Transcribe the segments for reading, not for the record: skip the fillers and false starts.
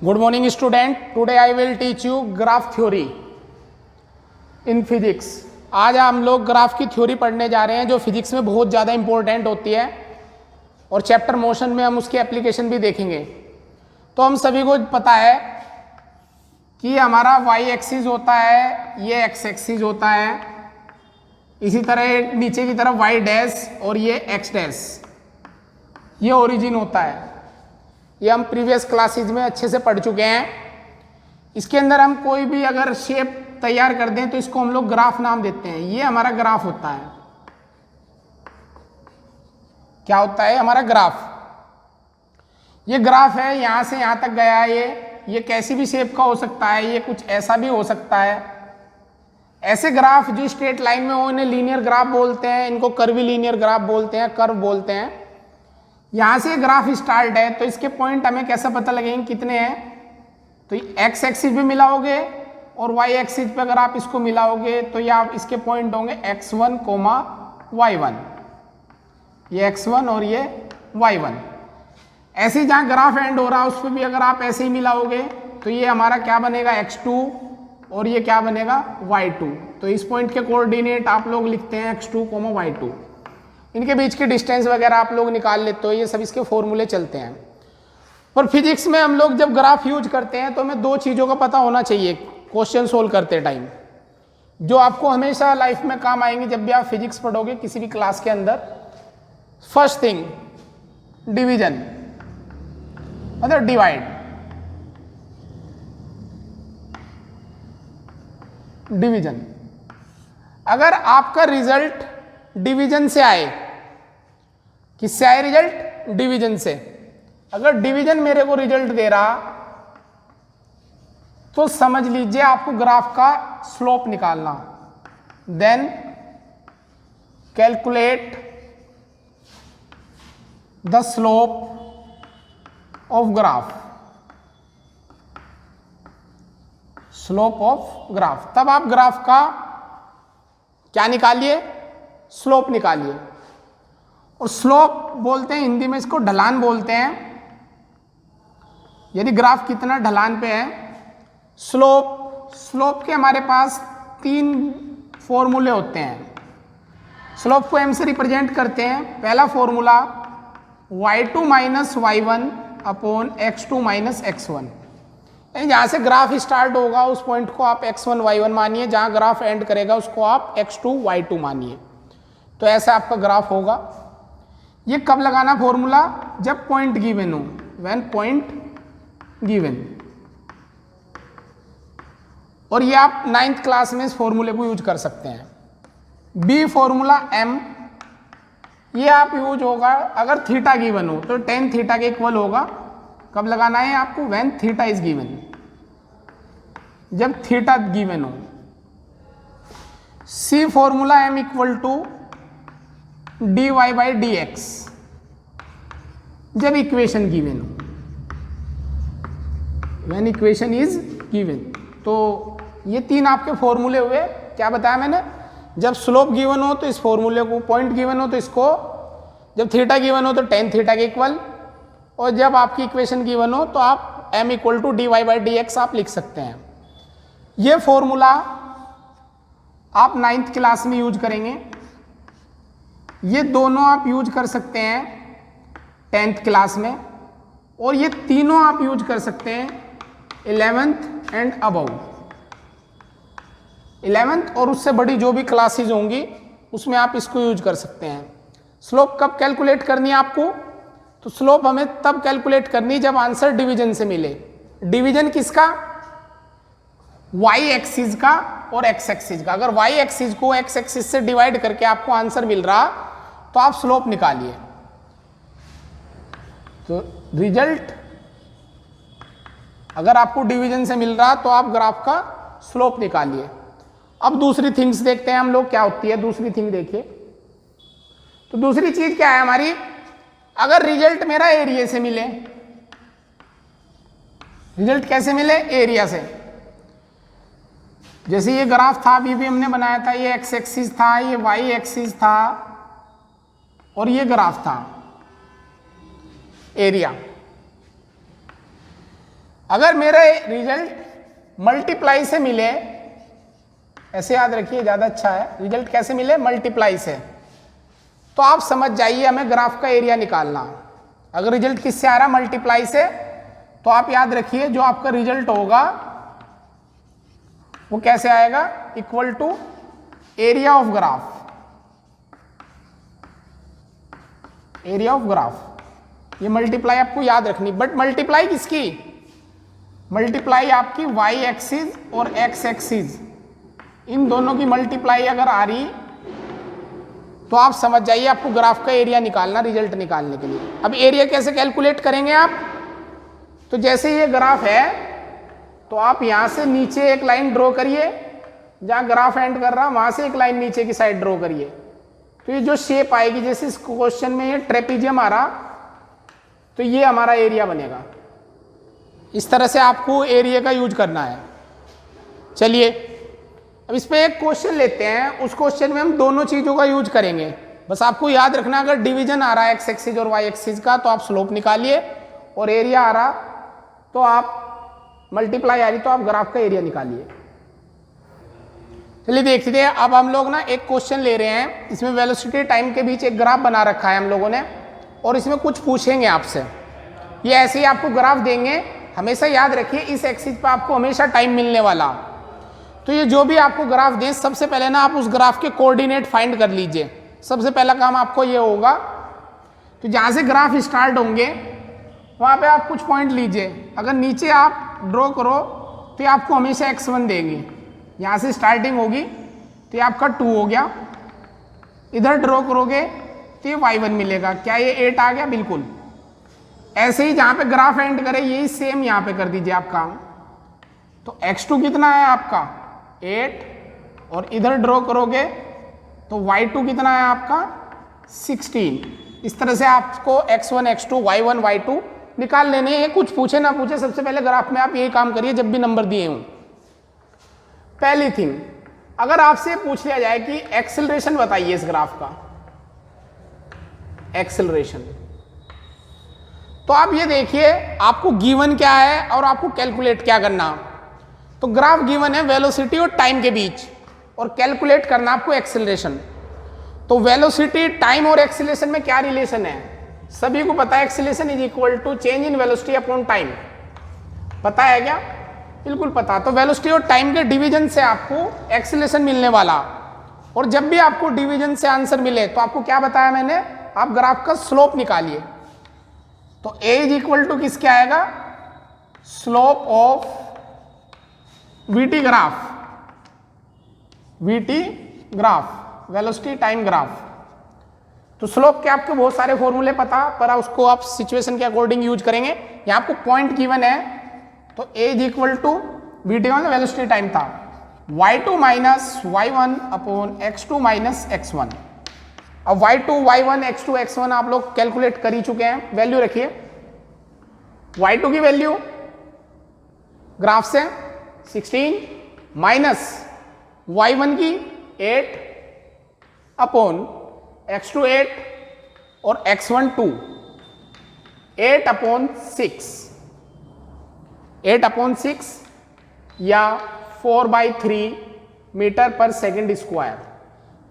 Good morning student. Today I will teach you graph theory in physics. आज हम लोग graph की theory पढ़ने जा रहे हैं जो फिजिक्स में बहुत ज़्यादा इंपॉर्टेंट होती है और चैप्टर मोशन में हम उसकी एप्लीकेशन भी देखेंगे। तो हम सभी को पता है कि हमारा y एक्सिस होता है, ये x एक्सिस होता है, इसी तरह नीचे की तरफ y डैश और ये x डैश, ये ओरिजिन होता है। ये हम प्रीवियस क्लासेज में अच्छे से पढ़ चुके हैं। इसके अंदर हम कोई भी अगर शेप तैयार कर दें तो इसको हम लोग ग्राफ नाम देते हैं। ये हमारा ग्राफ होता है। क्या होता है? हमारा ग्राफ। ये ग्राफ है, यहां से यहां तक गया है। ये कैसी भी शेप का हो सकता है, ये कुछ ऐसा भी हो सकता है। ऐसे ग्राफ जो स्ट्रेट लाइन में हो इन्हें लीनियर ग्राफ बोलते हैं, इनको कर्वी लीनियर ग्राफ बोलते हैं, कर्व बोलते हैं। यहां से ग्राफ स्टार्ट है तो इसके पॉइंट हमें कैसे पता लगेंगे कितने हैं? तो एक्स एक्सिस भी मिलाओगे और वाई एक्सिस पे अगर आप इसको मिलाओगे तो ये आप इसके पॉइंट होंगे x1, y1। ये x1 और ये y1। ऐसे जहां ग्राफ एंड हो रहा है उस पर भी अगर आप ऐसे ही मिलाओगे तो ये हमारा क्या बनेगा? x2 और ये क्या बनेगा? y2। तो इस पॉइंट के कोऑर्डिनेट आप लोग लिखते हैं x2, y2। इनके बीच की डिस्टेंस वगैरह आप लोग निकाल लेते हो, ये सब इसके फॉर्मूले चलते हैं। और फिजिक्स में हम लोग जब ग्राफ यूज करते हैं तो हमें दो चीज़ों का पता होना चाहिए क्वेश्चन सोल्व करते टाइम, जो आपको हमेशा लाइफ में काम आएंगे जब भी आप फिजिक्स पढ़ोगे किसी भी क्लास के अंदर। फर्स्ट थिंग, डिवीजन मतलब डिवाइड। डिवीजन, अगर आपका रिजल्ट डिवीजन से आए, किससे आए रिजल्ट? डिवीजन से। अगर डिवीजन मेरे को रिजल्ट दे रहा तो समझ लीजिए आपको ग्राफ का स्लोप निकालना। Then calculate the slope of graph. Slope of graph, तब आप ग्राफ का क्या निकालिए? स्लोप निकालिए। और स्लोप बोलते हैं हिंदी में, इसको ढलान बोलते हैं। यदि ग्राफ कितना ढलान पे है, स्लोप के हमारे पास तीन फॉर्मूले होते हैं। स्लोप को m से रिप्रेजेंट करते हैं। पहला formula y2 minus y1 upon x2 minus x1। जहां से ग्राफ स्टार्ट होगा उस पॉइंट को आप x1 y1 मानिए, जहां ग्राफ एंड करेगा उसको आप x2 y2 मानिए। तो ऐसा आपका ग्राफ होगा। ये कब लगाना फॉर्मूला? जब पॉइंट गिवन हो, व्हेन पॉइंट गिवन। और ये आप 9th क्लास में इस फॉर्मूले को यूज कर सकते हैं। बी फॉर्मूला m, ये आप यूज होगा अगर थीटा गिवन हो तो tan थीटा के इक्वल होगा। कब लगाना है आपको? व्हेन थीटा इज गिवन, जब थीटा गिवन हो। See formula m equal to dy by dx, जब इक्वेशन गिवन हो, व्हेन इक्वेशन इज गिवन। तो ये तीन आपके फॉर्मूले हुए। क्या बताया मैंने? जब स्लोप गिवन हो तो इस फॉर्मूले को, पॉइंट गिवन हो तो इसको, जब थीटा गिवन हो तो tan थीटा के इक्वल, और जब आपकी इक्वेशन गिवन हो तो आप m equal to dy by dx आप लिख सकते हैं। ये फॉर्मूला आप 9th क्लास में यूज करेंगे। ये दोनों आप यूज कर सकते हैं 10th क्लास में, और ये तीनों आप यूज कर सकते हैं 11th एंड अबव। 11th और उससे बड़ी जो भी क्लासेज होंगी उसमें आप इसको यूज कर सकते हैं। स्लोप कब कैलकुलेट करनी है आपको? तो स्लोप हमें तब कैलकुलेट करनी जब आंसर डिवीजन से मिले। डिवीजन किसका? y एक्सिस का और x एक्सिस का। अगर y एक्सिस को x एक्सिस से डिवाइड करके आपको आंसर मिल रहा तो आप स्लोप निकालिए। तो रिजल्ट अगर आपको डिवीजन से मिल रहा तो आप ग्राफ का स्लोप निकालिए। अब दूसरी थिंग्स देखते हैं हम लोग, क्या होती है दूसरी थिंग। देखिए, तो दूसरी चीज क्या है हमारी? अगर रिजल्ट मेरा एरिया से मिले। रिजल्ट कैसे मिले? एरिया से। जैसे ये ग्राफ था, अभी भी हमने बनाया था, ये x एक्सिस था, ये y एक्सिस था और ये ग्राफ था एरिया। अगर मेरा रिजल्ट मल्टीप्लाई से मिले, ऐसे याद रखिए ज़्यादा अच्छा है, रिजल्ट कैसे मिले, मल्टीप्लाई से, तो आप समझ जाइए हमें ग्राफ का एरिया निकालना। अगर रिजल्ट किससे आ रहा, मल्टीप्लाई से, तो आप याद रखिए जो आपका रिजल्ट होगा वो कैसे आएगा, equal to area of graph, area of graph. ये मल्टीप्लाई आपको याद रखनी, बट मल्टीप्लाई किसकी, मल्टीप्लाई आपकी y एक्सिस और x एक्सिस, इन दोनों की मल्टीप्लाई अगर आ रही तो आप समझ जाइए आपको ग्राफ का एरिया निकालना, रिजल्ट निकालने के लिए। अब एरिया कैसे कैलकुलेट करेंगे आप, तो जैसे ये ग्राफ है तो आप यहां से नीचे एक लाइन ड्रॉ करिए, जहां ग्राफ एंड कर रहा वहां से एक लाइन नीचे की साइड ड्रॉ करिए, तो ये जो शेप आएगी, जैसे इस क्वेश्चन में ये ट्रेपीजियम आ रहा, तो ये हमारा एरिया बनेगा। इस तरह से आपको एरिया का यूज करना है। चलिए अब इस पे एक क्वेश्चन लेते हैं, उस क्वेश्चन में हम दोनों चीजों का यूज करेंगे। बस आपको याद रखना अगर डिवीजन आ रहा है एक्स एक्सिस और वाई एक्सिस का तो आप स्लोप निकालिए, और एरिया आ रहा तो आप मल्टीप्लाई आ रही तो आप ग्राफ का एरिया निकालिए। चलिए देखते हैं, अब हम लोग ना एक क्वेश्चन ले रहे हैं, इसमें वेलोसिटी टाइम के बीच एक ग्राफ बना रखा है हम लोगों ने, और इसमें कुछ पूछेंगे आपसे। ये ऐसे ही आपको ग्राफ देंगे, हमेशा याद रखिए इस एक्सिस पे आपको हमेशा टाइम मिलने वाला। तो ये जो भी आपको ग्राफ दें, सबसे पहले ना आप उस ग्राफ के कोऑर्डिनेट फाइंड कर लीजिए। सबसे पहला काम आपको ये होगा, तो जहाँ से ग्राफ स्टार्ट होंगे वहाँ पे आप कुछ पॉइंट लीजिए। अगर नीचे आप ड्रॉ करो तो ये आपको हमेशा x1 देंगे, यहाँ से स्टार्टिंग होगी तो ये आपका 2 हो गया, इधर ड्रॉ करोगे तो ये y1 मिलेगा। क्या ये 8 आ गया, बिल्कुल। ऐसे ही जहाँ पे ग्राफ एंड करे यही सेम यहाँ पे कर दीजिए आप काम। तो x2 कितना है आपका 8, और इधर ड्रॉ करोगे तो y2 कितना है आपका 16। इस तरह से आपको x1 x2 y1 y2 निकाल लेने हैं। कुछ पूछे ना पूछे, सबसे पहले ग्राफ में आप यही काम करिए जब भी नंबर दिए हों। पहली थिंग, अगर आपसे पूछ लिया जाए कि एक्सेलरेशन बताइए इस ग्राफ का, एक्सेलरेशन, तो आप ये देखिए आपको गिवन क्या है और आपको कैलकुलेट क्या करना। तो ग्राफ गिवन है वेलोसिटी और टाइम के बीच, और कैलकुलेट करना आपको एक्सेलरेशन। तो वेलोसिटी, टाइम और एक्सेलरेशन में क्या रिलेशन है, सभी को पता है, acceleration is equal to change in velocity upon time. पता है क्या, बिल्कुल पता। तो वेलोसिटी और टाइम के डिवीजन से आपको एक्सेलरेशन मिलने वाला, और जब भी आपको डिवीजन से आंसर मिले तो आपको क्या बताया मैंने, आप ग्राफ का स्लोप निकालिए। तो a इज इक्वल टू किसके आएगा, slope of VT graph, VT graph, velocity time graph. तो स्लोप के आपको बहुत सारे फॉर्मूले पता, पर उसको आप सिचुएशन के अकॉर्डिंग यूज करेंगे। यहाँ आपको पॉइंट गिवन है, तो a is equal to VT मतलब वेलोसिटी टाइम था, y2 minus y1 upon x2 minus x1। अब y2 y1 x2 x1 आप लोग कैलकुलेट कर ही चुके हैं, वैल्यू रखिए। y2 की वैल्यू ग्राफ से 16 माइनस y1 की 8 अपॉन x2 8 और x1 2, 8 अपॉन 6, 8 अपॉन 6 या 4/3 मीटर पर सेकेंड स्क्वायर,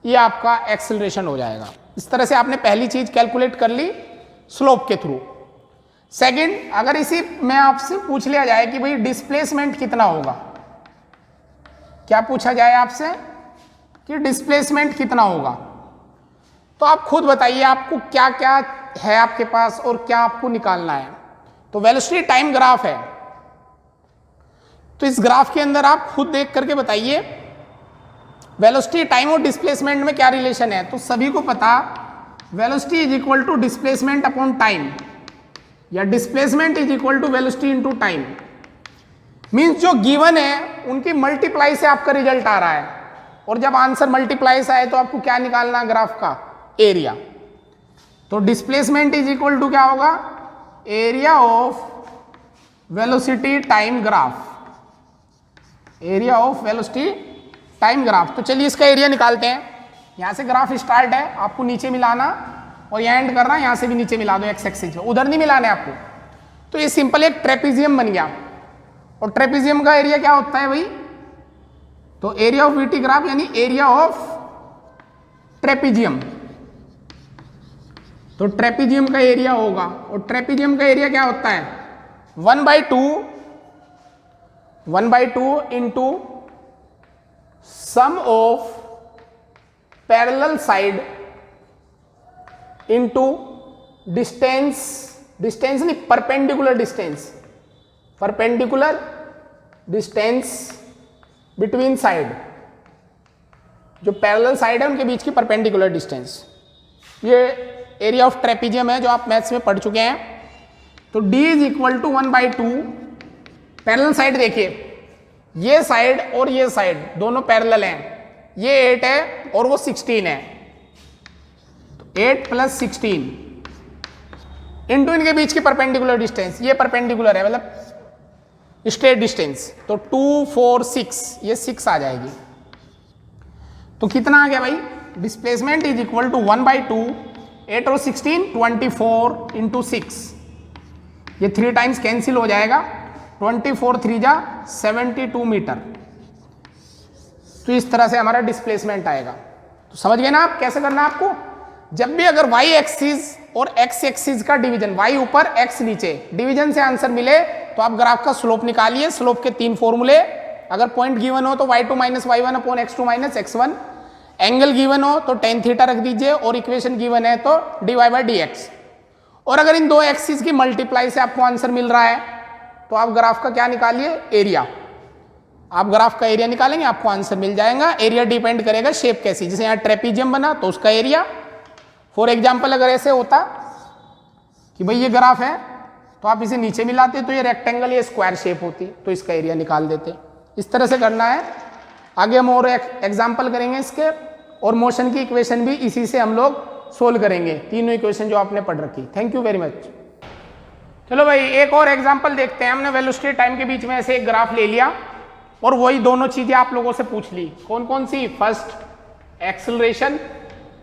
ये आपका एक्सेलरेशन हो जाएगा। इस तरह से आपने पहली चीज कैलकुलेट कर ली स्लोप के थ्रू। सेकंड, अगर इसी में आपसे पूछ लिया जाए कि भाई डिस्प्लेसमेंट कितना होगा, क्या पूछा जाए आपसे कि डिस्प्लेसमेंट कितना होगा, तो आप खुद बताइए आपको क्या क्या है आपके पास और क्या आपको निकालना है। तो वेलोसिटी टाइम ग्राफ है, तो इस ग्राफ के अंदर आप खुद देख करके बताइए वेलोसिटी टाइम और डिस्प्लेसमेंट में क्या रिलेशन है। तो सभी को पता velocity is equal to displacement upon time, या displacement is equal to velocity into time. Means जो गिवन है उनकी मल्टीप्लाई से आपका रिजल्ट आ रहा है, और जब आंसर मल्टीप्लाई से आए तो आपको क्या निकालना है, ग्राफ का एरिया। तो डिस्प्लेसमेंट इज इक्वल टू क्या होगा, area of velocity time graph, area of velocity time graph. तो चलिए इसका एरिया निकालते हैं। यहां से ग्राफ स्टार्ट है, आपको नीचे मिलाना और यहाँ एंड करना, यहां से भी नीचे मिला दो एक्स एक्सिस पे, उधर नहीं मिलाना है आपको। तो ये सिंपल एक ट्रेपीजियम बन गया। और ट्रेपीजियम का एरिया क्या होता है भाई? तो एरिया ऑफ वीटी ग्राफ यानी एरिया ऑफ ट्रेपीजियम। तो ट्रेपीजियम का एरिया होगा, और ट्रेपीजियम का एरिया क्या होता है? 1/2 into sum of parallel side into distance नहीं, परपेंडिकुलर डिस्टेंस बिटवीन साइड। जो पैरेलल साइड है उनके बीच की परपेंडिकुलर डिस्टेंस, ये एरिया ऑफ ट्रेपीजियम है जो आप मैथ्स में पढ़ चुके हैं। तो D is equal to 1/2। Parallel side देखिए, ये साइड और ये साइड दोनों पैरेलल हैं, ये 8 है और वो 16 है, तो 8 + 16 इंटू इनके बीच की परपेंडिकुलर डिस्टेंस, ये परपेंडिकुलर है मतलब स्ट्रेट डिस्टेंस, तो 2 4 6, ये 6 आ जाएगी। तो कितना आ गया भाई? डिस्प्लेसमेंट इज इक्वल टू 1/2, 8 और 16 24 इंटू 6, ये 3 टाइम्स कैंसिल हो जाएगा, 24 3 जा 72 मीटर। तो इस तरह से हमारा डिस्प्लेसमेंट आएगा। तो समझ गए ना आप कैसे करना है आपको? जब भी अगर y एक्सिस और x एक्सिस का डिवीजन, y ऊपर x नीचे, डिवीजन से आंसर मिले तो आप ग्राफ का स्लोप निकालिए। स्लोप के 3 फॉर्मूले, अगर पॉइंट गिवन हो तो y2 - y1 upon x2 - x1, angle given हो तो tan थीटा रख दीजिए, और इक्वेशन गिवन है तो dy/dx। और अगर इन दो एक्सिस की मल्टीप्लाई से आपको आंसर मिल रहा है तो आप ग्राफ का क्या निकालिए? एरिया। आप ग्राफ का एरिया निकालेंगे, आपको आंसर मिल जाएगा। एरिया डिपेंड करेगा शेप कैसी, जैसे यहाँ ट्रेपीजियम बना तो उसका एरिया। फॉर एग्जाम्पल अगर ऐसे होता कि भाई ये ग्राफ है तो आप इसे नीचे मिलाते तो ये रेक्टेंगल या स्क्वायर शेप होती, तो इसका एरिया निकाल देते। इस तरह से करना है। आगे हम और एग्जाम्पल करेंगे इसके, और मोशन की इक्वेशन भी इसी से हम लोग सोल्व करेंगे, तीनों इक्वेशन जो आपने पढ़ रखी। Thank you very much. चलो भाई एक और एग्जाम्पल देखते हैं। हमने वेलोसिटी टाइम के बीच में ऐसे एक ग्राफ ले लिया और वही दोनों चीजें आप लोगों से पूछ ली। कौन कौन सी? फर्स्ट एक्सेलरेशन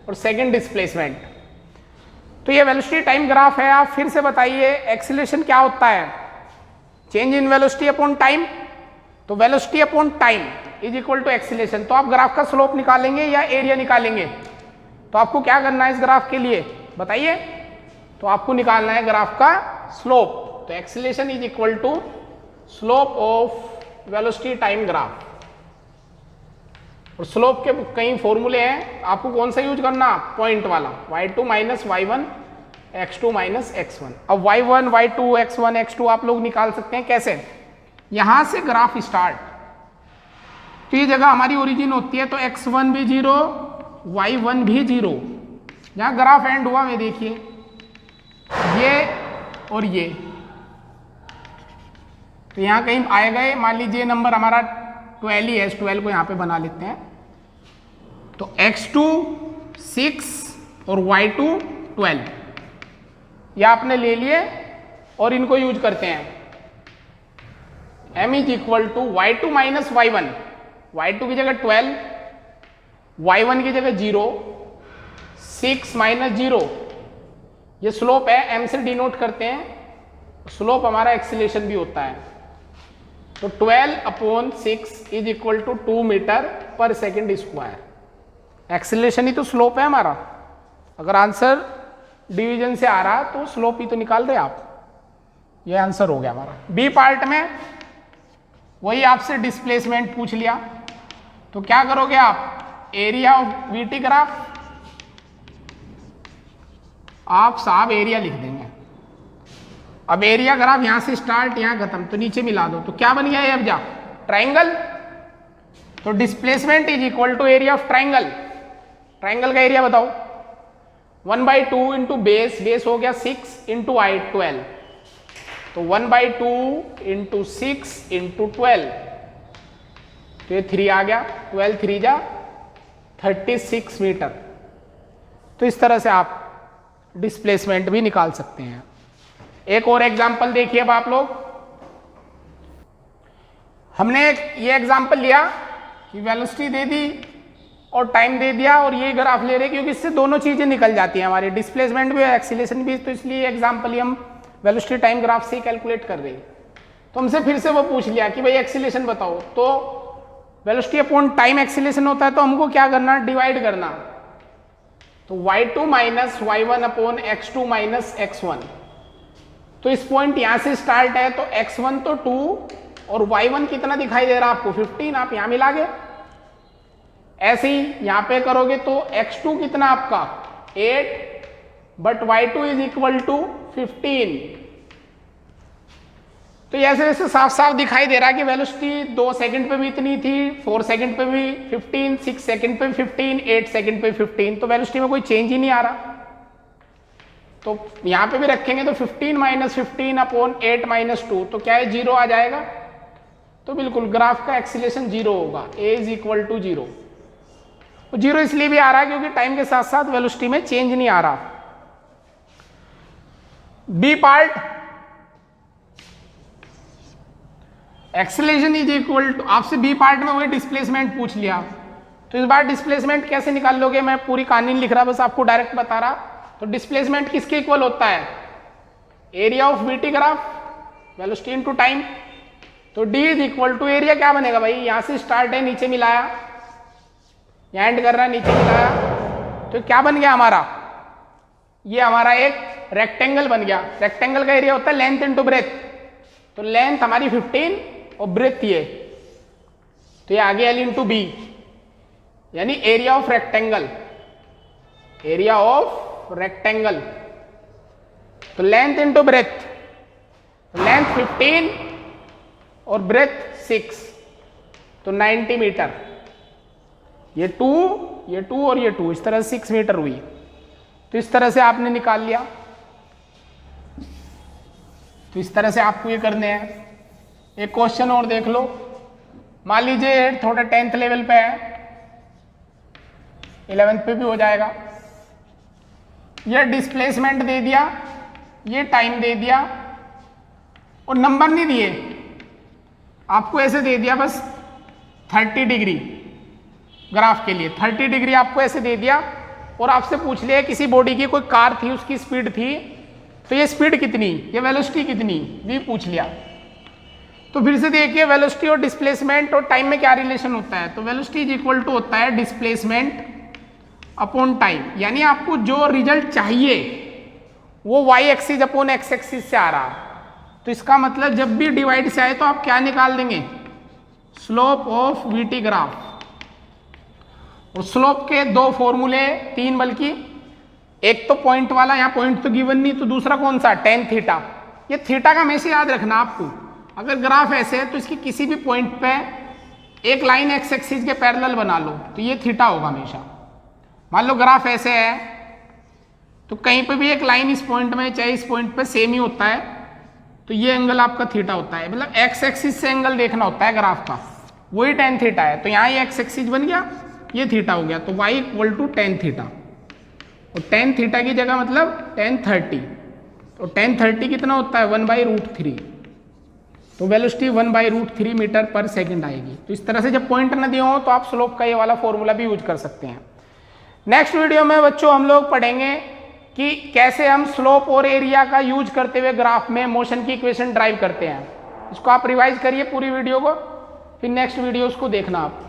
और सेकंड डिस्प्लेसमेंट। तो ये वेलोसिटी टाइम ग्राफ है। आप फिर से बताइए एक्सेलरेशन क्या होता है? Change in velocity upon time. तो velocity upon time is equal to acceleration. तो आप ग्राफ का स्लोप निकालेंगे या एरिया निकालेंगे? तो आपको क्या करना है इस ग्राफ के लिए बताइए? तो आपको निकालना है ग्राफ का स्लोप। तो acceleration is equal to slope of velocity time graph. और स्लोप के कई फॉर्मूले हैं, आपको कौन सा यूज करना? पॉइंट वाला, y2 - y1 x2 - x1। अब y1 y2 x1 x2 आप लोग निकाल सकते हैं कैसे? यहां से ग्राफ स्टार्ट, तो ये जगह हमारी ओरिजिन होती है, तो x1 भी 0 y1 भी 0। जहां ग्राफ एंड हुआ में देखिए ये और ये, तो यहां कहीं आएगा ये, मान लीजिए नंबर हमारा 12 ही है, 12 को यहां पे बना लेते हैं। तो x2 6 और y2 12, ये आपने ले लिए और इनको यूज करते हैं। m is equal to y2 - y1, y2 की जगह 12, y1 की जगह 0, 6 - 0, ये स्लोप है, m से डिनोट करते हैं। स्लोप हमारा एक्सीलरेशन भी होता है। तो 12/6 इज इक्वल टू 2 मीटर पर सेकेंड स्क्वायर। एक्सीलरेशन ही तो स्लोप है हमारा। अगर आंसर डिवीजन से आ रहा तो स्लोप ही तो निकाल रहे आप। ये आंसर हो गया हमारा। बी पार्ट में वही आपसे डिस्प्लेसमेंट पूछ लिया, तो क्या करोगे आप? एरिया ऑफ वीटी ग्राफ, आप साहब एरिया लिख देंगे। अब एरिया ग्राफ यहां से स्टार्ट यहां खत्म, तो नीचे मिला दो, तो क्या बन गया ये? अब जा ट्राइंगल। तो displacement is equal to area of triangle. Triangle का एरिया बताओ? 1/2 इंटू बेस हो गया 6 इंटू हाइट 12, तो 1/2 इंटू 6 इंटू 12, तो ये 3 आ गया, 12 3 जा 36 मीटर। तो इस तरह से आप डिस्प्लेसमेंट भी निकाल सकते हैं। एक और एग्जाम्पल देखिए। अब आप लोग, हमने ये एग्जाम्पल लिया कि वेलोसिटी दे दी और टाइम दे दिया और ये ग्राफ ले रहे, क्योंकि इससे दोनों चीजें निकल जाती हैं हमारी, डिस्प्लेसमेंट भी और एक्सीलरेशन भी। तो इसलिए एग्जाम्पल ही हम वेलोसिटी टाइम ग्राफ से कैलकुलेट कर रहे हैं। तो हमसे फिर से वो पूछ लिया कि भाई एक्सीलेशन बताओ, तो वेलोसिटी अपॉन टाइम एक्सीलेशन होता है, तो हमको क्या करना, डिवाइड करना। तो y2 minus y1 upon x2 minus x1। तो इस पॉइंट यहां से स्टार्ट है, तो x1 तो 2 और y1 कितना दिखाई दे रहा है आपको 15, आप यहां मिला गए। ऐसे ही यहां पे करोगे तो x2 कितना आपका 8 but y2 is equal to 15। तो ऐसे वैसे साफ साफ दिखाई दे रहा है कि वेलोसिटी 2 सेकंड पे भी इतनी थी, 4 सेकंड पे भी 15, 6 सेकंड पे 15, 8 सेकंड पे 15। तो वेलोसिटी में कोई चेंज ही नहीं आ रहा। तो यहां पे भी रखेंगे तो 15 माइनस 15 अपॉन 8 माइनस 2, तो क्या है 0 आ जाएगा। तो बिल्कुल ग्राफ का एक्सीलेशन 0 होगा, a इज इक्वल टू 0। 0 इसलिए भी आ रहा है क्योंकि टाइम के साथ साथ वेलोसिटी में चेंज नहीं आ रहा। B part, acceleration is equal to, आपसे बी पार्ट में वही डिस्प्लेसमेंट पूछ लिया। तो इस बार डिस्प्लेसमेंट कैसे निकाल लोगे, मैं पूरी कहानी नहीं लिख रहा, बस आपको डायरेक्ट बता रहा। तो डिस्प्लेसमेंट किसके इक्वल होता है, area of VT graph, velocity into time. तो D is equal to area क्या बनेगा भाई, यहां से स्टार्ट है, नीचे मिलाया, यहां एंड कर रहा है, नीचे मिलाया, तो क्या बन गया हमारा, ये हमारा एक रेक्टेंगल बन गया। रेक्टेंगल का एरिया होता है लेंथ इनटू ब्रेथ। तो लेंथ हमारी 15 और ब्रेथ ये, तो ये आगे एल इंटू बी, यानी area of rectangle, area of rectangle. तो लेंथ इंटू ब्रेथ, लेंथ 15 और ब्रेथ 6, तो 90 मीटर। ये 2 और ये 2, इस तरह 6 मीटर हुई। तो इस तरह से आपने निकाल लिया। तो इस तरह से आपको ये करने हैं। एक क्वेश्चन और देख लो, मान लीजिए थोड़ा 10th लेवल पे है, 11th पे भी हो जाएगा। ये डिस्प्लेसमेंट दे दिया, ये टाइम दे दिया, और नंबर नहीं दिए आपको, ऐसे दे दिया बस 30 डिग्री ग्राफ के लिए, 30 डिग्री आपको ऐसे दे दिया, और आपसे पूछ लिया किसी बॉडी की कोई कार थी, उसकी स्पीड थी, तो ये स्पीड कितनी, ये वेलोसिटी कितनी, भी पूछ लिया। तो फिर से देखिए वेलोसिटी और डिस्प्लेसमेंट और टाइम में क्या रिलेशन होता है। तो वेलोसिटी इज इक्वल टू होता है डिस्प्लेसमेंट अपॉन टाइम, यानी आपको जो रिजल्ट चाहिए वो y axis upon x axis से आ रहा। तो इसका मतलब जब भी डिवाइड से आए तो आप क्या निकाल देंगे, स्लोप ऑफ वीटी ग्राफ। और स्लोप के 2 फॉर्मूले, 3 बल्कि, एक तो पॉइंट वाला, यहाँ पॉइंट तो गिवन नहीं, तो दूसरा कौन सा, टेन थीटा। ये थीटा का हमेशा याद रखना आपको। अगर ग्राफ ऐसे है तो इसकी किसी भी पॉइंट पे एक लाइन एक्स एक्सिस के पैरेलल बना लो, तो ये थीटा होगा हमेशा। मान लो ग्राफ ऐसे है, तो कहीं पे भी एक लाइन इस पॉइंट में चाहे इस पॉइंट पे सेम ही होता है, तो ये एंगल आपका थीटा होता है। मतलब एक्स एक्सिस से एंगल देखना होता है ग्राफ का, वही टेन थीटा है। तो यहाँ ये एक्स एक्सिस बन गया, ये थीटा हो गया, तो y equal to tan theta. और टेन थीटा की जगह मतलब टेन 30, तो टेन 30 कितना होता है, 1/√3। तो वेलोसिटी 1/√3 मीटर पर सेकंड आएगी। तो इस तरह से जब पॉइंट न दिए हो तो आप स्लोप का ये वाला फॉर्मूला भी यूज कर सकते हैं। नेक्स्ट वीडियो में बच्चों हम लोग पढ़ेंगे कि कैसे हम स्लोप और एरिया का यूज करते हुए ग्राफ में मोशन की इक्वेशन ड्राइव करते हैं। इसको आप रिवाइज करिए पूरी वीडियो को, फिर नेक्स्ट वीडियो उसको देखना आप।